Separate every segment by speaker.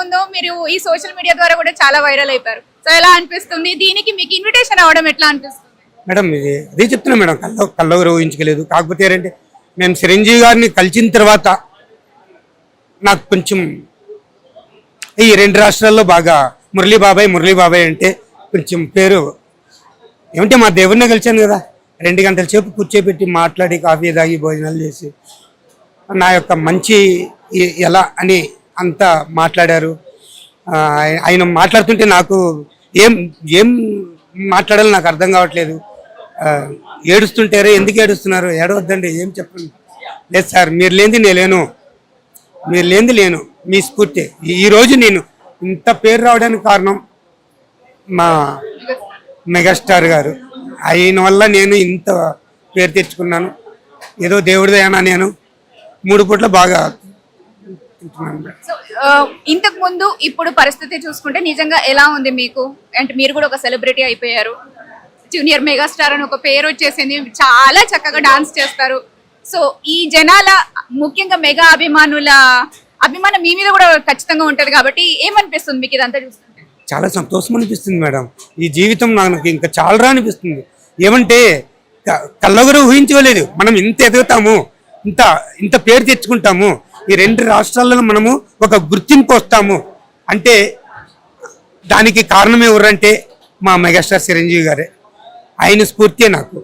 Speaker 1: ఉందో మీరు ఈ సోషల్ మీడియా ద్వారా కూడా చాలా వైరల్ అయిపోయారు. సో ఎలా అనిపిస్తుంది? దీనికి మీకు ఇన్విటేషన్ అవ్వడం ఎట్లా అనిపిస్తుంది?
Speaker 2: మేడం ఇది అదే చెప్తున్నా మేడం, కల్లో ఊహించలేదు. కాకపోతే ఏంటంటే నేను చిరంజీవి గారిని కలిసిన తర్వాత నాకు కొంచెం ఈ 2 రాష్ట్రాల్లో బాగా మురళీ బాబాయ్ అంటే కొంచెం పేరు. ఏమంటే మా దేవుడినే కలిశాను కదా, 2 గంటల సేపు కూర్చోబెట్టి మాట్లాడి కాఫీ తాగి భోజనాలు చేసి నా యొక్క మంచి ఎలా అని అంతా మాట్లాడారు. ఆయన మాట్లాడుతుంటే నాకు ఏం ఏం మాట్లాడాలో నాకు అర్థం కావట్లేదు. ఏడుస్తుంటారు, ఎందుకు ఏడుస్తున్నారు? ఏడవద్దండి, ఏం చెప్పండి. లేదు సార్, మీరు లేనిది నేను లేను, మీరు లేనిది లేను, మీ స్ఫూర్తి. ఈరోజు నేను ఇంత పేరు రావడానికి కారణం మా మెగాస్టార్ గారు. ఆయన వల్ల నేను ఇంత పేరు తెచ్చుకున్నాను. ఏదో దేవుడిదైనా నేను 3 పూట్ల బాగా తింటున్నాను.
Speaker 1: సో ఇంతకు ముందు ఇప్పుడు పరిస్థితి చూసుకుంటే నిజంగా ఎలా ఉంది మీకు? అంటే మీరు కూడా ఒక సెలబ్రిటీ అయిపోయారు, జూనియర్ మెగాస్టార్ అని ఒక పేరు వచ్చేసింది, చాలా చక్కగా డాన్స్ చేస్తారు. సో ఈ జనాల ముఖ్యంగా మెగా అభిమానుల అభిమానం మీ మీద కూడా ఖచ్చితంగా ఉంటది కాబట్టి ఏమనిపిస్తుంది మీకు ఇదంతా చూస్తుంటే?
Speaker 2: చాలా సంతోషం అనిపిస్తుంది మేడం. ఈ జీవితం నాకు ఇంకా చాలరా అనిపిస్తుంది. ఏమంటే కల్లో కూడా ఊహించుకోలేదు మనం ఇంత ఎదుగుతాము, ఇంత పేరు తెచ్చుకుంటాము, ఈ 2 రాష్ట్రాలలో మనము ఒక గుర్తింపు వస్తాము అంటే దానికి కారణం ఎవరంటే మా మెగాస్టార్ చిరంజీవి గారే. ఆయన స్ఫూర్తి నాకు.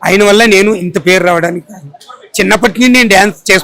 Speaker 2: ఆయన వల్ల నేను ఇంత పేరు రావడానికి చిన్నప్పటి నుండి నేను డ్యాన్స్ చేస్తున్నాను.